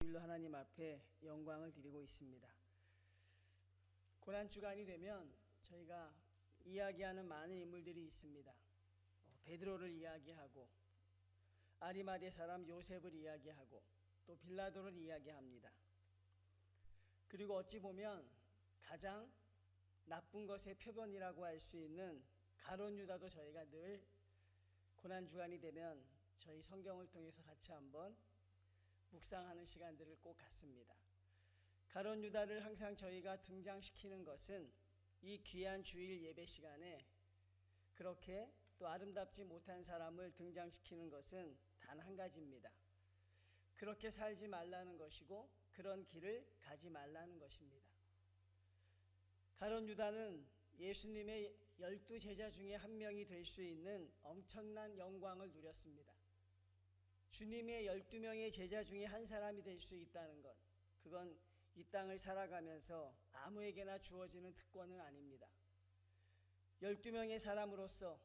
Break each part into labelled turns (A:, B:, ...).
A: 주일로 하나님 앞에 영광을 드리고 있습니다. 고난주간이 되면 저희가 이야기하는 많은 인물들이 있습니다. 베드로를 이야기하고 아리마대 사람 요셉을 이야기하고 또 빌라도를 이야기합니다. 그리고 어찌 보면 가장 나쁜 것의 표본이라고 할 수 있는 가룟 유다도 저희가 늘 고난주간이 되면 저희 성경을 통해서 같이 한번 묵상하는 시간들을 꼭 갖습니다. 가룟 유다를 항상 저희가 등장시키는 것은 이 귀한 주일 예배 시간에 그렇게 또 아름답지 못한 사람을 등장시키는 것은 단 한 가지입니다. 그렇게 살지 말라는 것이고 그런 길을 가지 말라는 것입니다. 가룟 유다는 예수님의 12제자 중에 한 명이 될 수 있는 엄청난 영광을 누렸습니다. 주님의 12명의 제자 중에 한 사람이 될 수 있다는 것, 그건 이 땅을 살아가면서 아무에게나 주어지는 특권은 아닙니다. 12명의 사람으로서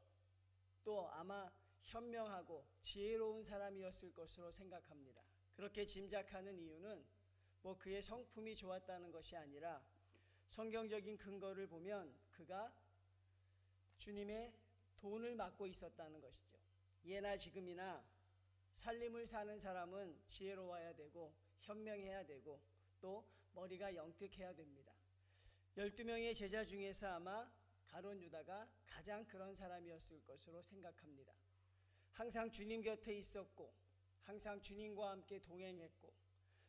A: 또 아마 현명하고 지혜로운 사람이었을 것으로 생각합니다. 그렇게 짐작하는 이유는 그의 성품이 좋았다는 것이 아니라 성경적인 근거를 보면 그가 주님의 돈을 맡고 있었다는 것이죠. 예나 지금이나 살림을 사는 사람은 지혜로워야 되고 현명해야 되고 또 머리가 영특해야 됩니다. 12명의 제자 중에서 아마 가룟 유다가 가장 그런 사람이었을 것으로 생각합니다. 항상 주님 곁에 있었고 항상 주님과 함께 동행했고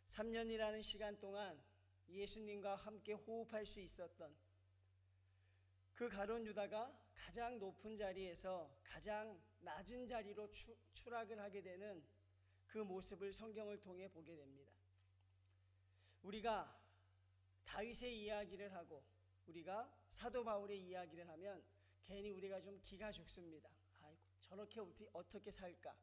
A: 3년이라는 시간 동안 예수님과 함께 호흡할 수 있었던 그 가룟 유다가 가장 높은 자리에서 가장 낮은 자리로 추락을 하게 되는 그 모습을 성경을 통해 보게 됩니다. 우리가 다윗의 이야기를 하고 우리가 사도 바울의 이야기를 하면 괜히 우리가 좀 기가 죽습니다. 아이고, 저렇게 어떻게 살까?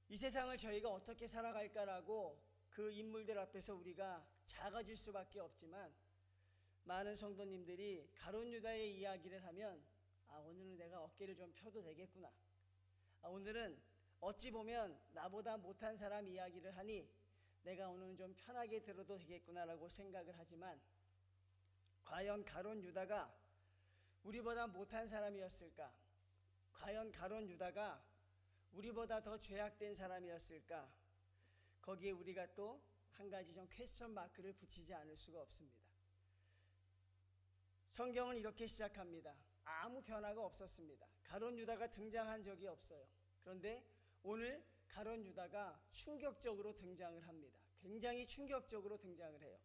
A: 이 세상을 저희가 어떻게 살아갈까라고 그 인물들 앞에서 우리가 작아질 수밖에 없지만 많은 성도님들이 가룟 유다의 이야기를 하면 오늘은 내가 어깨를 좀 펴도 되겠구나. 오늘은 어찌 보면 나보다 못한 사람 이야기를 하니 내가 오늘은 좀 편하게 들어도 되겠구나라고 생각을 하지만 과연 가룟 유다가 우리보다 못한 사람이었을까? 과연 가룟 유다가 우리보다 더 죄악된 사람이었을까? 거기에 우리가 또 한 가지 좀 퀘스천 마크를 붙이지 않을 수가 없습니다. 성경은 이렇게 시작합니다. 아무 변화가 없었습니다. 가룟 유다가 등장한 적이 없어요. 그런데 오늘 가룟 유다가 충격적으로 등장을 합니다. 굉장히 충격적으로 등장을 해요.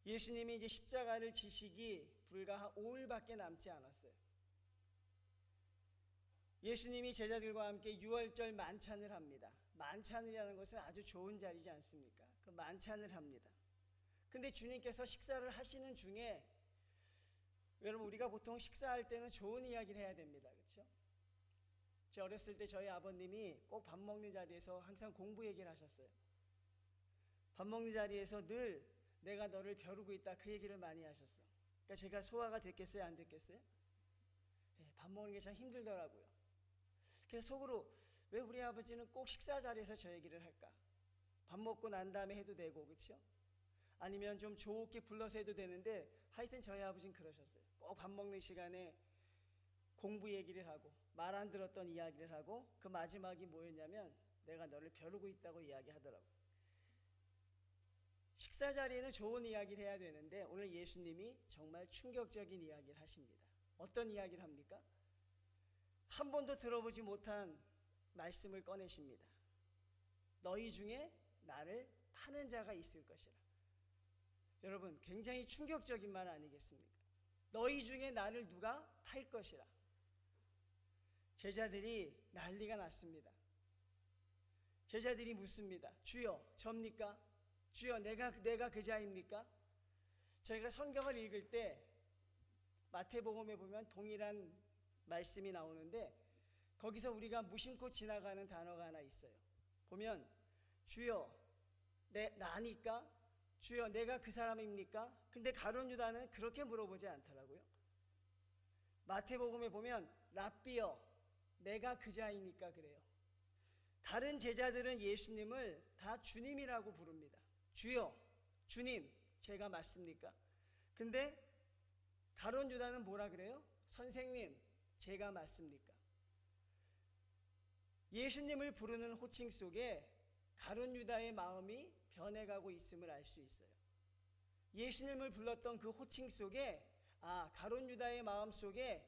A: 예수님이 이제 십자가를 지시기 불과 한 5일밖에 남지 않았어요. 예수님이 제자들과 함께 유월절 만찬을 합니다. 만찬이라는 것은 아주 좋은 자리지 않습니까? 그 만찬을 합니다. 근데 주님께서 식사를 하시는 중에 여러분, 우리가 보통 식사할 때는 좋은 이야기를 해야 됩니다. 그렇죠? 저 어렸을 때 저희 아버님이 꼭 밥 먹는 자리에서 항상 공부 얘기를 하셨어요. 밥 먹는 자리에서 늘 내가 너를 벼르고 있다, 그 얘기를 많이 하셨어. 그러니까 제가 소화가 됐겠어요, 안 됐겠어요? 밥 먹는 게 참 힘들더라고요. 그래서 속으로 왜 우리 아버지는 꼭 식사 자리에서 저 얘기를 할까? 밥 먹고 난 다음에 해도 되고, 그렇죠? 아니면 좀 좋게 불러서 해도 되는데 하여튼 저희 아버지는 그러셨어요. 꼭 밥 먹는 시간에 공부 얘기를 하고 말 안 들었던 이야기를 하고 그 마지막이 뭐였냐면 내가 너를 벼르고 있다고 이야기하더라고요. 식사 자리에는 좋은 이야기를 해야 되는데 오늘 예수님이 정말 충격적인 이야기를 하십니다. 어떤 이야기를 합니까? 한 번도 들어보지 못한 말씀을 꺼내십니다. 너희 중에 나를 파는 자가 있을 것이라. 여러분, 굉장히 충격적인 말 아니겠습니까? 너희 중에 나를 누가 팔 것이라. 제자들이 난리가 났습니다. 제자들이 묻습니다. 주여, 접니까? 주여, 내가 그 자입니까? 저희가 성경을 읽을 때 마태복음에 보면 동일한 말씀이 나오는데 거기서 우리가 무심코 지나가는 단어가 하나 있어요. 보면 주여, 나니까? 주여, 내가 그 사람입니까? 근데 가룟 유다는 그렇게 물어보지 않더라고요. 마태복음에 보면 랍비여, 내가 그 자이니까 그래요. 다른 제자들은 예수님을 다 주님이라고 부릅니다. 주여, 주님, 제가 맞습니까? 근데 가룟 유다는 뭐라 그래요? 선생님, 제가 맞습니까? 예수님을 부르는 호칭 속에 가룟 유다의 마음이 변해가고 있음을 알 수 있어요. 예수님을 불렀던 그 호칭 속에 가룟 유다의 마음 속에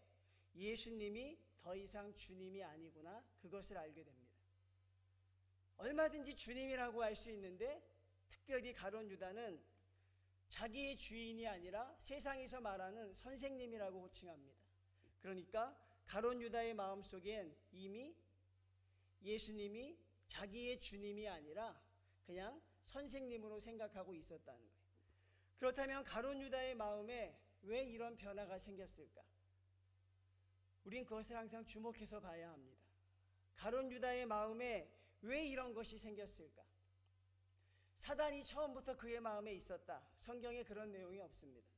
A: 예수님이 더 이상 주님이 아니구나, 그것을 알게 됩니다. 얼마든지 주님이라고 할 수 있는데 특별히 가룟 유다는 자기의 주인이 아니라 세상에서 말하는 선생님이라고 호칭합니다. 그러니까 가룟 유다의 마음속엔 이미 예수님이 자기의 주님이 아니라 그냥 선생님으로 생각하고 있었다는 거예요. 그렇다면 가룟 유다의 마음에 왜 이런 변화가 생겼을까? 우린 그것을 항상 주목해서 봐야 합니다. 가룟 유다의 마음에 왜 이런 것이 생겼을까? 사단이 처음부터 그의 마음에 있었다, 성경에 그런 내용이 없습니다.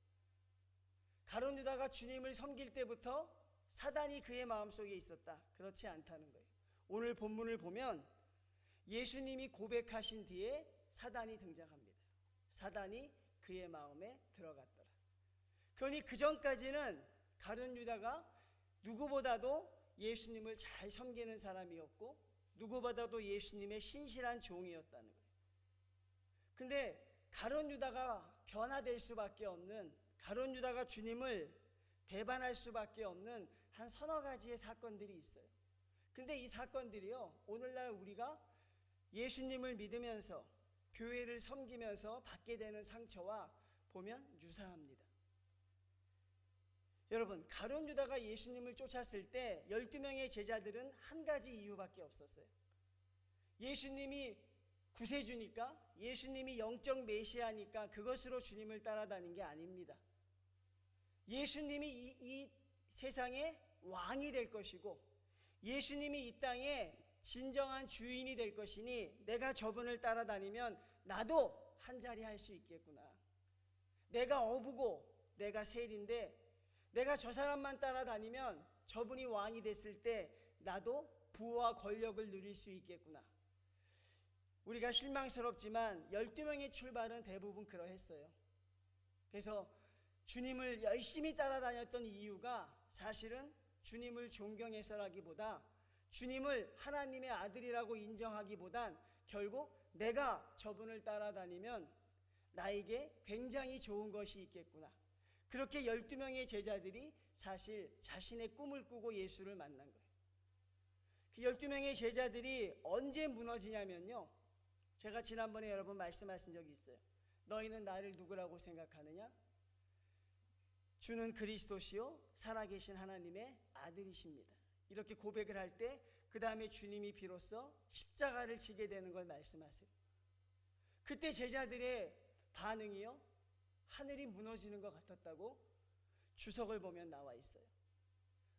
A: 가룟 유다가 주님을 섬길 때부터 사단이 그의 마음속에 있었다, 그렇지 않다는 거예요. 오늘 본문을 보면 예수님이 고백하신 뒤에 사단이 등장합니다. 사단이 그의 마음에 들어갔더라. 그러니 그 전까지는 가룟 유다가 누구보다도 예수님을 잘 섬기는 사람이었고 누구보다도 예수님의 신실한 종이었다는 거예요. 근데 가룟 유다가 변화될 수밖에 없는, 가룟 유다가 주님을 배반할 수밖에 없는 한 서너 가지의 사건들이 있어요. 근데 이 사건들이요, 오늘날 우리가 예수님을 믿으면서 교회를 섬기면서 받게 되는 상처와 보면 유사합니다. 여러분, 가룟 유다가 예수님을 쫓았을 때 12명의 제자들은 한 가지 이유밖에 없었어요. 예수님이 구세주니까, 예수님이 영적 메시아니까 그것으로 주님을 따라다닌 게 아닙니다. 예수님이 이 세상의 왕이 될 것이고 예수님이 이 땅에 진정한 주인이 될 것이니 내가 저분을 따라다니면 나도 한 자리 할 수 있겠구나. 내가 어부고 내가 셀인데 내가 저 사람만 따라다니면 저분이 왕이 됐을 때 나도 부와 권력을 누릴 수 있겠구나. 우리가 실망스럽지만 12명의 출발은 대부분 그러했어요. 그래서 주님을 열심히 따라다녔던 이유가 사실은 주님을 존경해서라기보다 주님을 하나님의 아들이라고 인정하기보단 결국 내가 저분을 따라다니면 나에게 굉장히 좋은 것이 있겠구나. 그렇게 12명의 제자들이 사실 자신의 꿈을 꾸고 예수를 만난 거예요. 그 12명의 제자들이 언제 무너지냐면요, 제가 지난번에 여러분 말씀하신 적이 있어요. 너희는 나를 누구라고 생각하느냐? 주는 그리스도시요 살아계신 하나님의 아들이십니다. 이렇게 고백을 할 때 그 다음에 주님이 비로소 십자가를 지게 되는 걸 말씀하세요. 그때 제자들의 반응이요, 하늘이 무너지는 것 같았다고 주석을 보면 나와 있어요.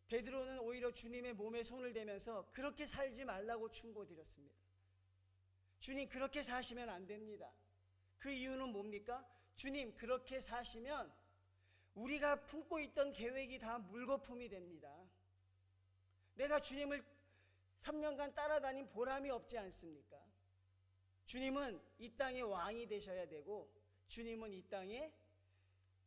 A: 베드로는 오히려 주님의 몸에 손을 대면서 그렇게 살지 말라고 충고드렸습니다. 주님, 그렇게 사시면 안 됩니다. 그 이유는 뭡니까? 주님, 그렇게 사시면 우리가 품고 있던 계획이 다 물거품이 됩니다. 내가 주님을 3년간 따라다닌 보람이 없지 않습니까? 주님은 이 땅의 왕이 되셔야 되고 주님은 이 땅의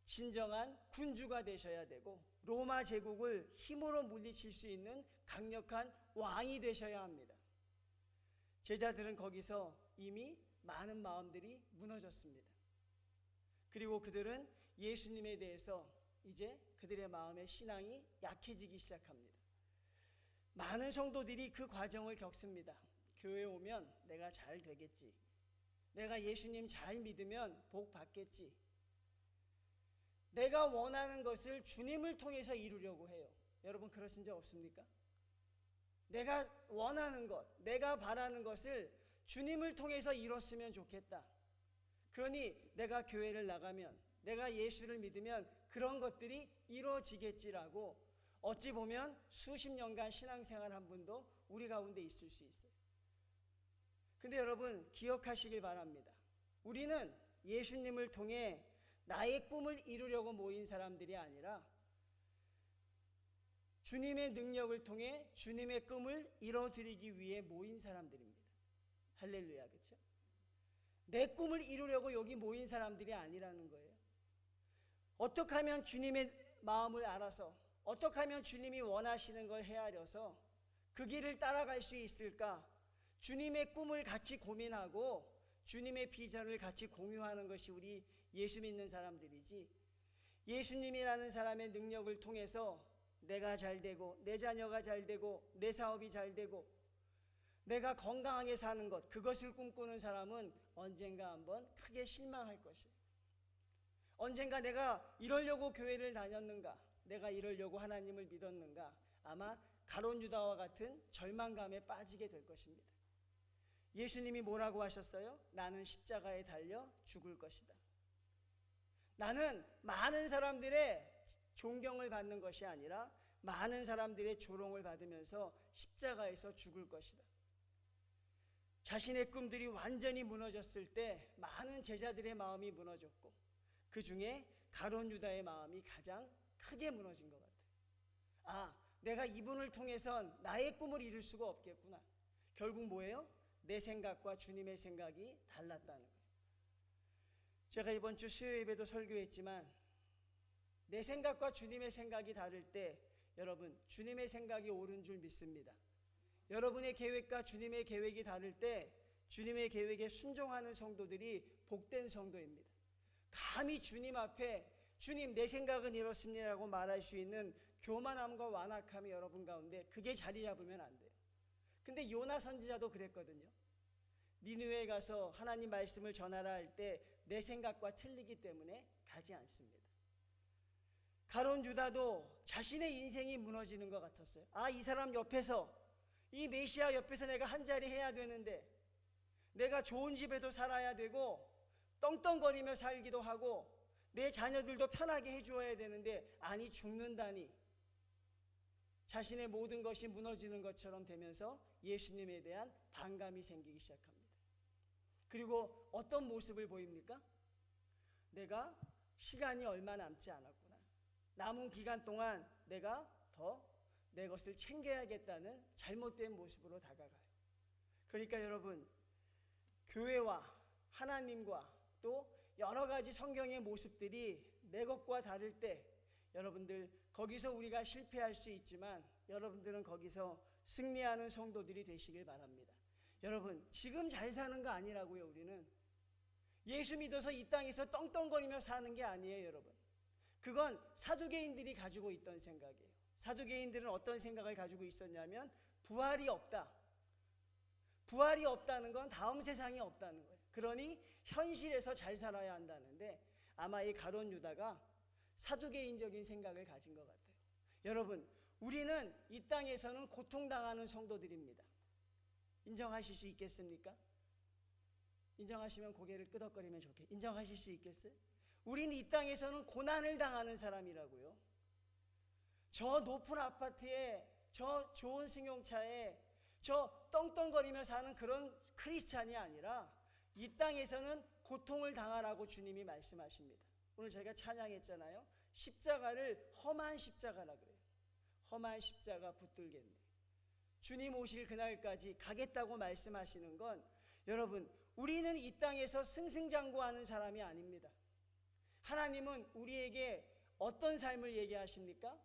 A: 진정한 군주가 되셔야 되고 로마 제국을 힘으로 물리칠 수 있는 강력한 왕이 되셔야 합니다. 제자들은 거기서 이미 많은 마음들이 무너졌습니다. 그리고 그들은 예수님에 대해서 이제 그들의 마음의 신앙이 약해지기 시작합니다. 많은 성도들이 그 과정을 겪습니다. 교회에 오면 내가 잘 되겠지, 내가 예수님 잘 믿으면 복 받겠지, 내가 원하는 것을 주님을 통해서 이루려고 해요. 여러분 그러신 적 없습니까? 내가 원하는 것, 내가 바라는 것을 주님을 통해서 이뤘으면 좋겠다. 그러니 내가 교회를 나가면, 내가 예수를 믿으면 그런 것들이 이루어지겠지라고 어찌 보면 수십 년간 신앙생활 한 분도 우리 가운데 있을 수 있어요. 근데 여러분 기억하시길 바랍니다. 우리는 예수님을 통해 나의 꿈을 이루려고 모인 사람들이 아니라 주님의 능력을 통해 주님의 꿈을 이뤄드리기 위해 모인 사람들입니다. 할렐루야, 그렇죠? 내 꿈을 이루려고 여기 모인 사람들이 아니라는 거예요. 어떻게 하면 주님의 마음을 알아서, 어떻게 하면 주님이 원하시는 걸 헤아려서 그 길을 따라갈 수 있을까? 주님의 꿈을 같이 고민하고 주님의 비전을 같이 공유하는 것이 우리 예수 믿는 사람들이지, 예수님이라는 사람의 능력을 통해서 내가 잘 되고 내 자녀가 잘 되고 내 사업이 잘 되고 내가 건강하게 사는 것, 그것을 꿈꾸는 사람은 언젠가 한번 크게 실망할 것이에요. 언젠가 내가 이러려고 교회를 다녔는가, 내가 이러려고 하나님을 믿었는가, 아마 가룟 유다와 같은 절망감에 빠지게 될 것입니다. 예수님이 뭐라고 하셨어요? 나는 십자가에 달려 죽을 것이다. 나는 많은 사람들의 존경을 받는 것이 아니라 많은 사람들의 조롱을 받으면서 십자가에서 죽을 것이다. 자신의 꿈들이 완전히 무너졌을 때 많은 제자들의 마음이 무너졌고 그 중에 가룟 유다의 마음이 가장 크게 무너진 것 같아요. 아, 내가 이분을 통해선 나의 꿈을 이룰 수가 없겠구나. 결국 뭐예요? 내 생각과 주님의 생각이 달랐다는 거예요. 제가 이번 주 수요 예배도 설교했지만 내 생각과 주님의 생각이 다를 때 여러분, 주님의 생각이 옳은 줄 믿습니다. 여러분의 계획과 주님의 계획이 다를 때 주님의 계획에 순종하는 성도들이 복된 성도입니다. 감히 주님 앞에 주님 내 생각은 이렇습니다라고 말할 수 있는 교만함과 완악함이 여러분 가운데 그게 자리 잡으면 안 돼요. 근데 요나 선지자도 그랬거든요. 니느웨에 가서 하나님 말씀을 전하라 할 때 내 생각과 틀리기 때문에 가지 않습니다. 가룟 유다도 자신의 인생이 무너지는 것 같았어요. 아, 이 사람 옆에서, 이 메시아 옆에서 내가 한 자리 해야 되는데, 내가 좋은 집에도 살아야 되고 떵떵거리며 살기도 하고 내 자녀들도 편하게 해주어야 되는데, 아니 죽는다니. 자신의 모든 것이 무너지는 것처럼 되면서 예수님에 대한 반감이 생기기 시작합니다. 그리고 어떤 모습을 보입니까? 내가 시간이 얼마 남지 않았구나. 남은 기간 동안 내가 더 내 것을 챙겨야겠다는 잘못된 모습으로 다가가요. 그러니까 여러분, 교회와 하나님과 또 여러 가지 성경의 모습들이 내 것과 다를 때 여러분들 거기서 우리가 실패할 수 있지만 여러분들은 거기서 승리하는 성도들이 되시길 바랍니다. 여러분, 지금 잘 사는 거 아니라고요. 우리는 예수 믿어서 이 땅에서 떵떵거리며 사는 게 아니에요. 여러분, 그건 사두개인들이 가지고 있던 생각이에요. 사두개인들은 어떤 생각을 가지고 있었냐면 부활이 없다. 부활이 없다는 건 다음 세상이 없다는 거예요. 그러니 현실에서 잘 살아야 한다는데 아마 이 가룟 유다가 사두개인적인 생각을 가진 것 같아요. 여러분, 우리는 이 땅에서는 고통당하는 성도들입니다. 인정하실 수 있겠습니까? 인정하시면 고개를 끄덕거리면 좋겠어요. 인정하실 수 있겠어요? 우리는 이 땅에서는 고난을 당하는 사람이라고요. 저 높은 아파트에, 저 좋은 승용차에, 저 떵떵거리며 사는 그런 크리스찬이 아니라 이 땅에서는 고통을 당하라고 주님이 말씀하십니다. 오늘 저희가 찬양했잖아요. 십자가를 험한 십자가라 그래요. 험한 십자가 붙들겠네. 주님 오실 그날까지 가겠다고 말씀하시는 건 여러분, 우리는 이 땅에서 승승장구하는 사람이 아닙니다. 하나님은 우리에게 어떤 삶을 얘기하십니까?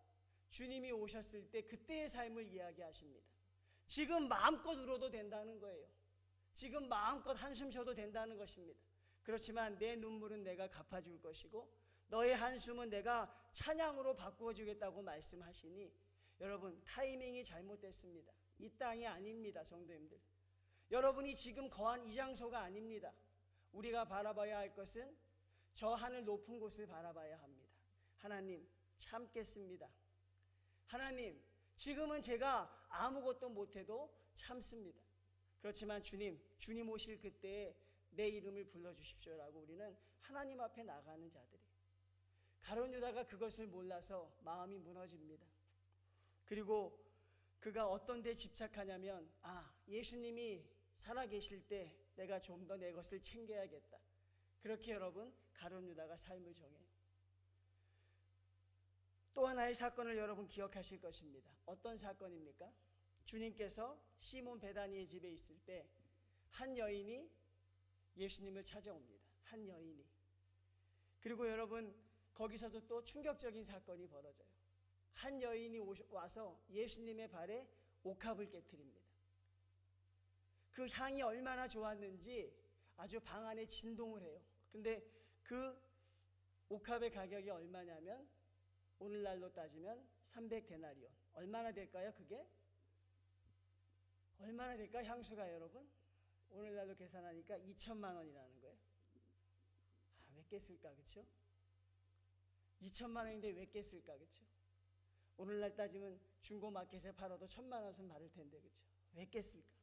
A: 주님이 오셨을 때 그때의 삶을 이야기하십니다. 지금 마음껏 울어도 된다는 거예요. 지금 마음껏 한숨 쉬어도 된다는 것입니다. 그렇지만 내 눈물은 내가 갚아줄 것이고 너의 한숨은 내가 찬양으로 바꾸어 주겠다고 말씀하시니 여러분, 타이밍이 잘못됐습니다. 이 땅이 아닙니다. 성도님들, 여러분이 지금 거한 이 장소가 아닙니다. 우리가 바라봐야 할 것은 저 하늘 높은 곳을 바라봐야 합니다. 하나님, 참겠습니다. 하나님, 지금은 제가 아무것도 못해도 참습니다. 그렇지만 주님 오실 그때에 내 이름을 불러주십시오라고 우리는 하나님 앞에 나가는 자들이에요. 가룟 유다가 그것을 몰라서 마음이 무너집니다. 그리고 그가 어떤 데 집착하냐면, 예수님이 살아계실 때 내가 좀 더 내 것을 챙겨야겠다. 그렇게 여러분, 가룟 유다가 삶을 정해요. 또 하나의 사건을 여러분 기억하실 것입니다. 어떤 사건입니까? 주님께서 시몬 베다니의 집에 있을 때 한 여인이 예수님을 찾아옵니다. 한 여인이. 그리고 여러분, 거기서도 또 충격적인 사건이 벌어져요. 한 여인이 와서 예수님의 발에 옥합을 깨뜨립니다. 그 향이 얼마나 좋았는지 아주 방 안에 진동을 해요. 근데 그 옥합의 가격이 얼마냐면 오늘날로 따지면 300데나리온. 얼마나 될까요, 그게? 얼마나 될까, 향수가 여러분? 오늘날로 계산하니까 2천만 원이라는 거예요. 아, 왜 깼을까, 그쵸? 2천만 원인데 왜 깼을까, 그쵸? 오늘날 따지면 중고마켓에 팔아도 1,000만 원은 받을 텐데, 그쵸? 왜 깼을까?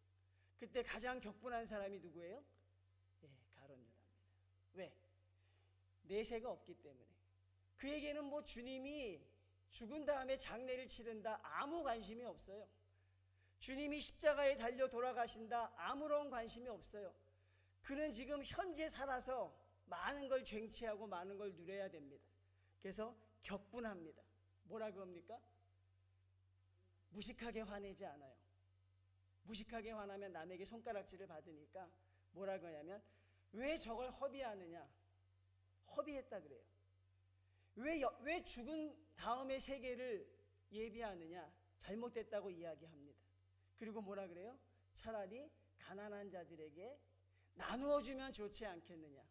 A: 그때 가장 격분한 사람이 누구예요? 예, 가룟 유다입니다. 왜? 내세가 없기 때문에. 그에게는 뭐 주님이 죽은 다음에 장례를 치른다 아무 관심이 없어요. 주님이 십자가에 달려 돌아가신다 아무런 관심이 없어요. 그는 지금 현재 살아서 많은 걸 쟁취하고 많은 걸 누려야 됩니다. 그래서 격분합니다. 뭐라고 합니까? 무식하게 화내지 않아요. 무식하게 화나면 남에게 손가락질을 받으니까 뭐라고 하냐면 왜 저걸 허비하느냐. 허비했다 그래요. 왜 죽은 다음의 세계를 예비하느냐. 잘못됐다고 이야기합니다. 그리고 뭐라 그래요? 차라리 가난한 자들에게 나누어주면 좋지 않겠느냐.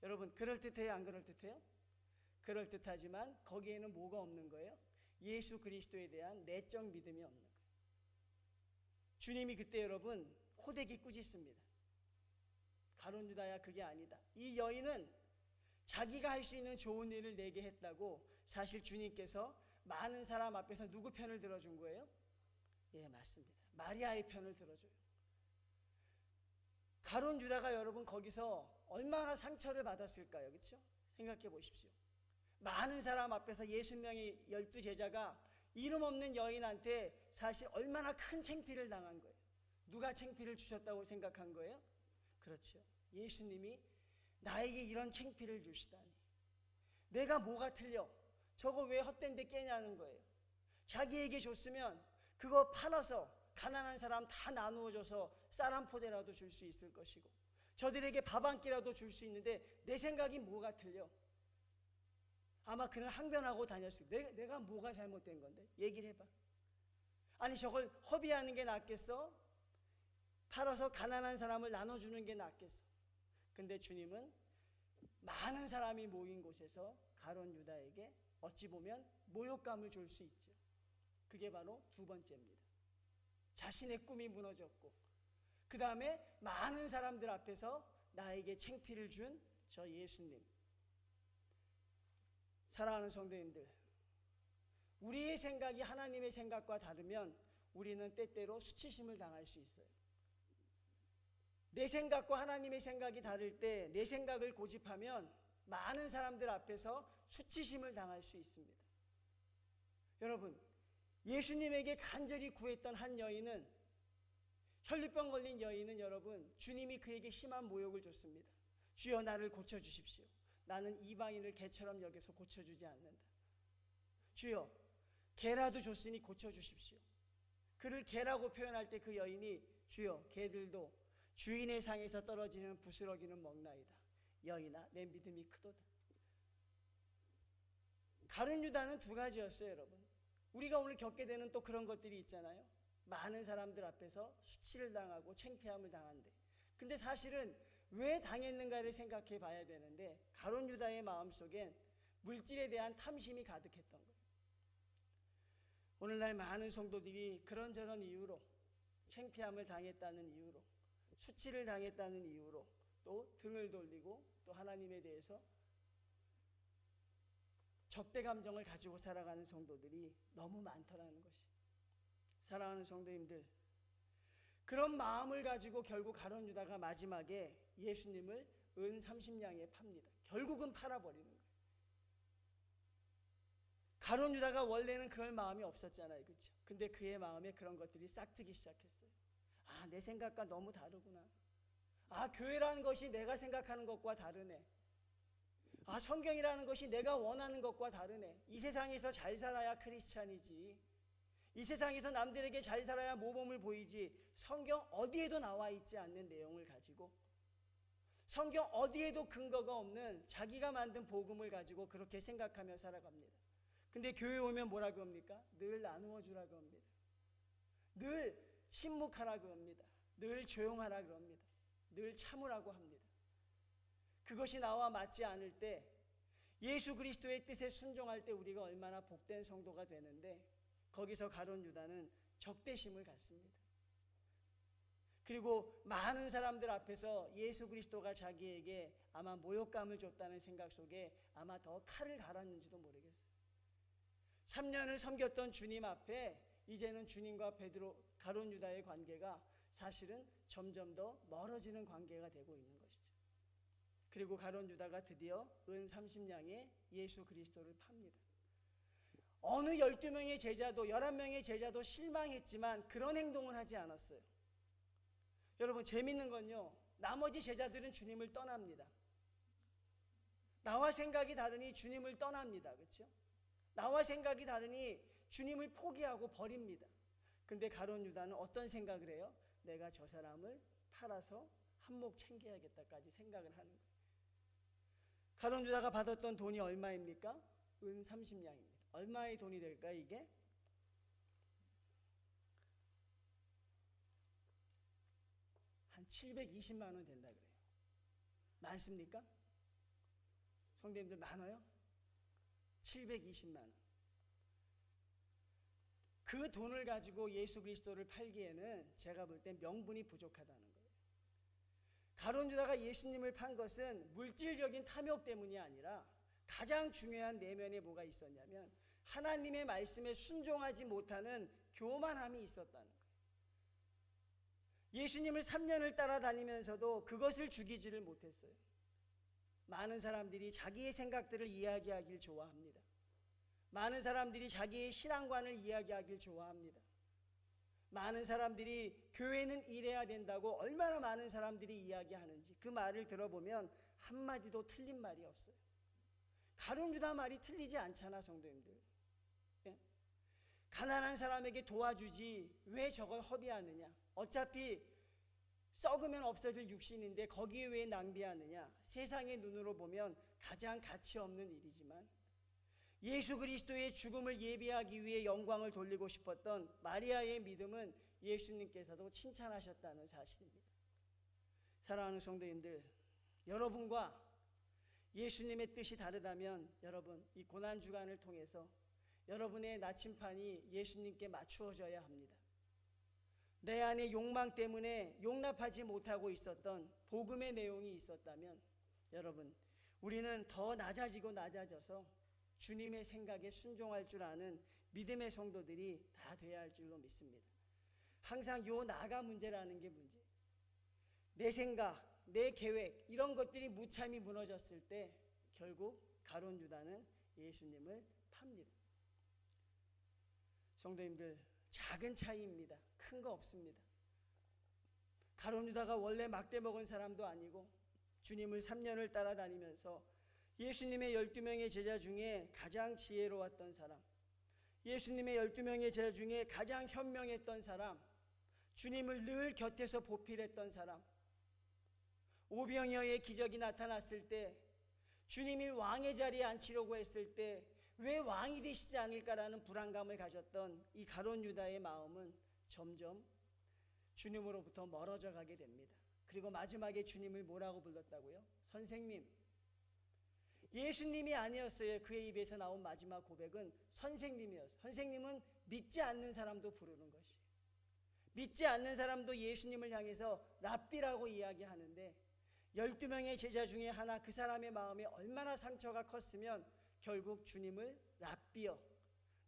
A: 여러분, 그럴듯해요, 안 그럴듯해요? 그럴듯하지만 거기에는 뭐가 없는 거예요? 예수 그리스도에 대한 내적 믿음이 없는 거예요. 주님이 그때 여러분 호되게 꾸짖습니다. 가룟 유다야, 그게 아니다. 이 여인은 자기가 할 수 있는 좋은 일을 내게 했다고. 사실 주님께서 많은 사람 앞에서 누구 편을 들어준 거예요? 예, 맞습니다. 마리아의 편을 들어줘요. 가룟 유다가 여러분 거기서 얼마나 상처를 받았을까요? 그렇죠? 생각해 보십시오. 많은 사람 앞에서 60명의 12제자가 이름 없는 여인한테 사실 얼마나 큰 창피를 당한 거예요. 누가 창피를 주셨다고 생각한 거예요? 그렇죠. 예수님이 나에게 이런 창피를 주시다니. 내가 뭐가 틀려? 저거 왜 헛된 데 깨냐는 거예요. 자기에게 줬으면 그거 팔아서 가난한 사람 다 나누어줘서 쌀 한 포대라도 줄 수 있을 것이고, 저들에게 밥 한 끼라도 줄 수 있는데 내 생각이 뭐가 틀려? 아마 그는 항변하고 다녔을 거예요. 내가 뭐가 잘못된 건데? 얘기를 해봐. 아니, 저걸 허비하는 게 낫겠어? 팔아서 가난한 사람을 나눠주는 게 낫겠어? 근데 주님은 많은 사람이 모인 곳에서 가룟 유다에게 어찌 보면 모욕감을 줄 수 있죠. 그게 바로 두 번째입니다. 자신의 꿈이 무너졌고, 그 다음에 많은 사람들 앞에서 나에게 창피를 준 저 예수님. 사랑하는 성도님들, 우리의 생각이 하나님의 생각과 다르면 우리는 때때로 수치심을 당할 수 있어요. 내 생각과 하나님의 생각이 다를 때 내 생각을 고집하면 많은 사람들 앞에서 수치심을 당할 수 있습니다. 여러분, 예수님에게 간절히 구했던 한 여인은, 혈루병 걸린 여인은 여러분, 주님이 그에게 심한 모욕을 줬습니다. 주여, 나를 고쳐주십시오. 나는 이방인을 개처럼 여겨서 고쳐주지 않는다. 주여, 개라도 줬으니 고쳐주십시오. 그를 개라고 표현할 때 그 여인이 주여, 개들도 주인의 상에서 떨어지는 부스러기는 먹나이다. 여인아, 내 믿음이 크도다. 가룟 유다는 두 가지였어요, 여러분. 우리가 오늘 겪게 되는 또 그런 것들이 있잖아요. 많은 사람들 앞에서 수치를 당하고 창피함을 당한대. 근데 사실은 왜 당했는가를 생각해 봐야 되는데, 가룟 유다의 마음속엔 물질에 대한 탐심이 가득했던 거예요. 오늘날 많은 성도들이 그런저런 이유로, 창피함을 당했다는 이유로, 수치를 당했다는 이유로 또 등을 돌리고 또 하나님에 대해서 적대 감정을 가지고 살아가는 성도들이 너무 많더라는 것이. 사랑하는 성도님들, 그런 마음을 가지고 결국 가룟 유다가 마지막에 예수님을 은 30냥에 팝니다. 결국은 팔아버리는 거예요. 가룟 유다가 원래는 그럴 마음이 없었잖아요, 그렇죠? 근데 그의 마음에 그런 것들이 싹트기 시작했어요. 아, 내 생각과 너무 다르구나. 아, 교회라는 것이 내가 생각하는 것과 다르네. 아, 성경이라는 것이 내가 원하는 것과 다르네. 이 세상에서 잘 살아야 크리스찬이지. 이 세상에서 남들에게 잘 살아야 모범을 보이지 성경 어디에도 나와 있지 않는 내용을 가지고 성경 어디에도 근거가 없는 자기가 만든 복음을 가지고 그렇게 생각하며 살아갑니다. 근데 교회 오면 뭐라고 합니까? 늘 나누어 주라고 합니다. 늘 침묵하라고 합니다. 늘 조용하라 그럽니다. 늘 참으라고 합니다. 그것이 나와 맞지 않을 때 예수 그리스도의 뜻에 순종할 때 우리가 얼마나 복된 성도가 되는데 거기서 가룟 유다는 적대심을 갖습니다. 그리고 많은 사람들 앞에서 예수 그리스도가 자기에게 아마 모욕감을 줬다는 생각 속에 아마 더 칼을 갈았는지도 모르겠어요. 3년을 섬겼던 주님 앞에 이제는 주님과 가룟 유다의 관계가 사실은 점점 더 멀어지는 관계가 되고 있는 것이죠. 그리고 가룟 유다가 드디어 은 30냥에 예수 그리스도를 팝니다. 어느 12명의 제자도 11명의 제자도 실망했지만 그런 행동을 하지 않았어요. 여러분 재밌는 건요, 나머지 제자들은 주님을 떠납니다. 나와 생각이 다르니 주님을 떠납니다. 그렇죠? 나와 생각이 다르니 주님을 포기하고 버립니다. 근데 가룟 유다는 어떤 생각을 해요? 내가 저 사람을 팔아서 한몫 챙겨야겠다까지 생각을 하는 거예요. 가룟 유다가 받았던 돈이 얼마입니까? 은 30냥입니다. 얼마의 돈이 될까요 이게? 한 720만 원 된다 그래요. 많습니까? 성도님들 많아요? 720만 원. 그 돈을 가지고 예수 그리스도를 팔기에는 제가 볼 때 명분이 부족하다는 거예요. 가룟 유다가 예수님을 판 것은 물질적인 탐욕 때문이 아니라 가장 중요한 내면에 뭐가 있었냐면 하나님의 말씀에 순종하지 못하는 교만함이 있었다는 거예요. 예수님을 3년을 따라다니면서도 그것을 죽이지를 못했어요. 많은 사람들이 자기의 생각들을 이야기하길 좋아합니다. 많은 사람들이 자기의 신앙관을 이야기하길 좋아합니다. 많은 사람들이 교회는 이래야 된다고 얼마나 많은 사람들이 이야기하는지 그 말을 들어보면 한마디도 틀린 말이 없어요. 가룟 유다 말이 틀리지 않잖아 성도님들. 예? 가난한 사람에게 도와주지 왜 저걸 허비하느냐. 어차피 썩으면 없어질 육신인데 거기에 왜 낭비하느냐. 세상의 눈으로 보면 가장 가치 없는 일이지만 예수 그리스도의 죽음을 예비하기 위해 영광을 돌리고 싶었던 마리아의 믿음은 예수님께서도 칭찬하셨다는 사실입니다. 사랑하는 성도님들, 여러분과 예수님의 뜻이 다르다면 여러분 이 고난주간을 통해서 여러분의 나침판이 예수님께 맞추어져야 합니다. 내 안의 욕망 때문에 용납하지 못하고 있었던 복음의 내용이 있었다면 여러분 우리는 더 낮아지고 낮아져서 주님의 생각에 순종할 줄 아는 믿음의 성도들이 다 돼야 할 줄로 믿습니다. 항상 요 나가 문제라는 게 문제예요. 내 생각, 내 계획 이런 것들이 무참히 무너졌을 때 결국 가룟 유다는 예수님을 팝니다. 성도님들 작은 차이입니다. 큰 거 없습니다. 가룟 유다가 원래 막대 먹은 사람도 아니고 주님을 3년을 따라다니면서 예수님의 12명의 제자 중에 가장 지혜로웠던 사람, 예수님의 12명의 제자 중에 가장 현명했던 사람, 주님을 늘 곁에서 보필했던 사람, 오병이어의 기적이 나타났을 때 주님이 왕의 자리에 앉히려고 했을 때 왜 왕이 되시지 않을까라는 불안감을 가졌던 이 가룟 유다의 마음은 점점 주님으로부터 멀어져 가게 됩니다. 그리고 마지막에 주님을 뭐라고 불렀다고요? 선생님. 예수님이 아니었어요. 그의 입에서 나온 마지막 고백은 선생님이었어요. 선생님은 믿지 않는 사람도 부르는 것이에요. 믿지 않는 사람도 예수님을 향해서 랍비라고 이야기하는데 12명의 제자 중에 하나 그 사람의 마음에 얼마나 상처가 컸으면 결국 주님을 랍비여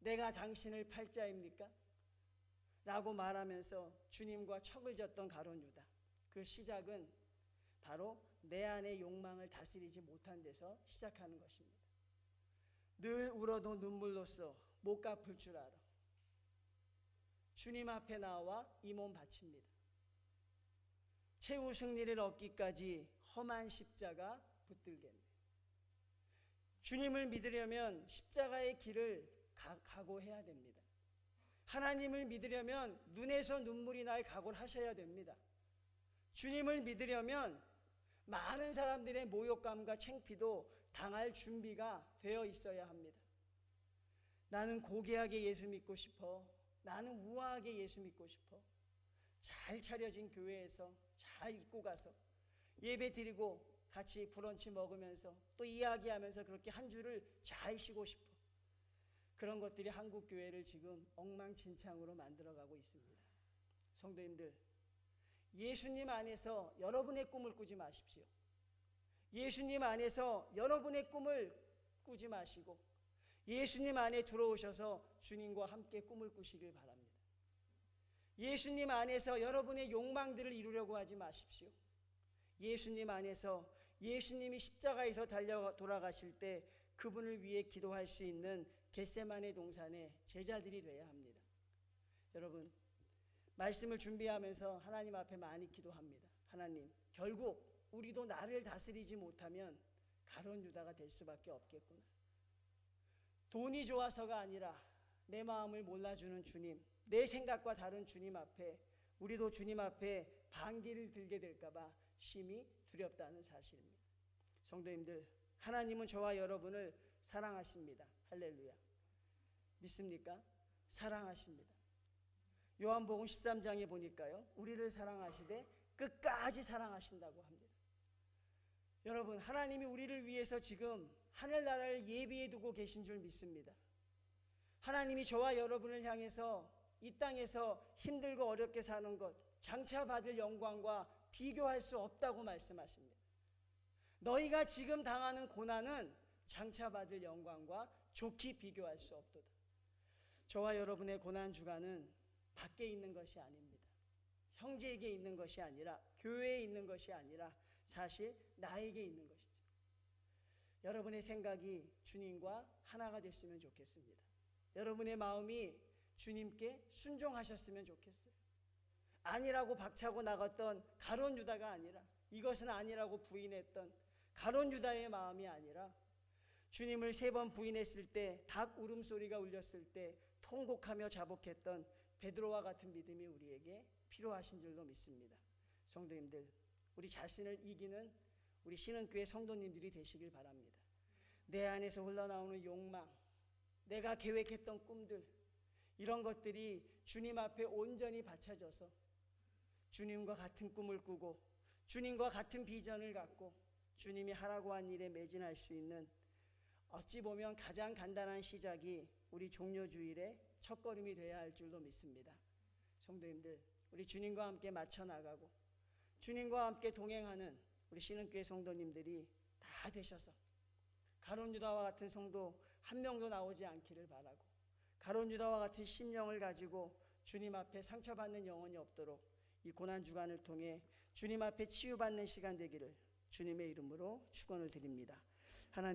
A: 내가 당신을 팔 자입니까? 라고 말하면서 주님과 척을 졌던 가룟 유다. 그 시작은 바로 내 안의 욕망을 다스리지 못한 데서 시작하는 것입니다. 늘 울어도 눈물로써 못 갚을 줄 알아. 주님 앞에 나와 이 몸 바칩니다. 최후 승리를 얻기까지 험한 십자가 붙들겠네. 주님을 믿으려면 십자가의 길을 각오해야 됩니다. 하나님을 믿으려면 눈에서 눈물이 날 각오를 하셔야 됩니다. 주님을 믿으려면 많은 사람들의 모욕감과 창피도 당할 준비가 되어 있어야 합니다. 나는 고귀하게 예수 믿고 싶어. 나는 우아하게 예수 믿고 싶어. 잘 차려진 교회에서 잘 입고 가서 예배 드리고 같이 브런치 먹으면서 또 이야기하면서 그렇게 한 주를 잘 쉬고 싶어. 그런 것들이 한국 교회를 지금 엉망진창으로 만들어가고 있습니다. 성도님들, 예수님 안에서 여러분의 꿈을 꾸지 마십시오. 예수님 안에서 여러분의 꿈을 꾸지 마시고 예수님 안에 들어오셔서 주님과 함께 꿈을 꾸시길 바랍니다. 예수님 안에서 여러분의 욕망들을 이루려고 하지 마십시오. 예수님 안에서 예수님이 십자가에서 달려 돌아가실 때 그분을 위해 기도할 수 있는 겟세마네 동산의 제자들이 되어야 합니다. 여러분, 말씀을 준비하면서 하나님 앞에 많이 기도합니다. 하나님, 결국 우리도 나를 다스리지 못하면 가룟 유다가 될 수밖에 없겠구나. 돈이 좋아서가 아니라 내 마음을 몰라주는 주님, 내 생각과 다른 주님 앞에 우리도 주님 앞에 반기를 들게 될까봐 심히 두렵다는 사실입니다. 성도님들, 하나님은 저와 여러분을 사랑하십니다. 할렐루야. 믿습니까? 사랑하십니다. 요한복음 13장에 보니까요, 우리를 사랑하시되 끝까지 사랑하신다고 합니다. 여러분, 하나님이 우리를 위해서 지금 하늘나라를 예비해 두고 계신 줄 믿습니다. 하나님이 저와 여러분을 향해서 이 땅에서 힘들고 어렵게 사는 것, 장차 받을 영광과 비교할 수 없다고 말씀하십니다. 너희가 지금 당하는 고난은 장차 받을 영광과 좋게 비교할 수 없도다. 저와 여러분의 고난 주간은 밖에 있는 것이 아닙니다. 형제에게 있는 것이 아니라, 교회에 있는 것이 아니라 사실 나에게 있는 것이죠. 여러분의 생각이 주님과 하나가 됐으면 좋겠습니다. 여러분의 마음이 주님께 순종하셨으면 좋겠어요. 아니라고 박차고 나갔던 가룟 유다가 아니라, 이것은 아니라고 부인했던 가룟 유다의 마음이 아니라, 주님을 3번 부인했을 때, 닭 울음소리가 울렸을 때 통곡하며 자복했던 베드로와 같은 믿음이 우리에게 필요하신 줄로 믿습니다. 성도님들, 우리 자신을 이기는 우리 신흥교회 성도님들이 되시길 바랍니다. 내 안에서 흘러나오는 욕망, 내가 계획했던 꿈들, 이런 것들이 주님 앞에 온전히 바쳐져서 주님과 같은 꿈을 꾸고 주님과 같은 비전을 갖고 주님이 하라고 한 일에 매진할 수 있는, 어찌 보면 가장 간단한 시작이 우리 종료주일의 첫걸음이 되어야 할 줄로 믿습니다. 성도님들, 우리 주님과 함께 맞춰 나가고 주님과 함께 동행하는 우리 신흥교회 성도님들이 다 되셔서 가룟 유다와 같은 성도 한 명도 나오지 않기를 바라고, 가룟 유다와 같은 심령을 가지고 주님 앞에 상처받는 영혼이 없도록 이 고난주간을 통해 주님 앞에 치유받는 시간 되기를 주님의 이름으로 축원을 드립니다. 하나님,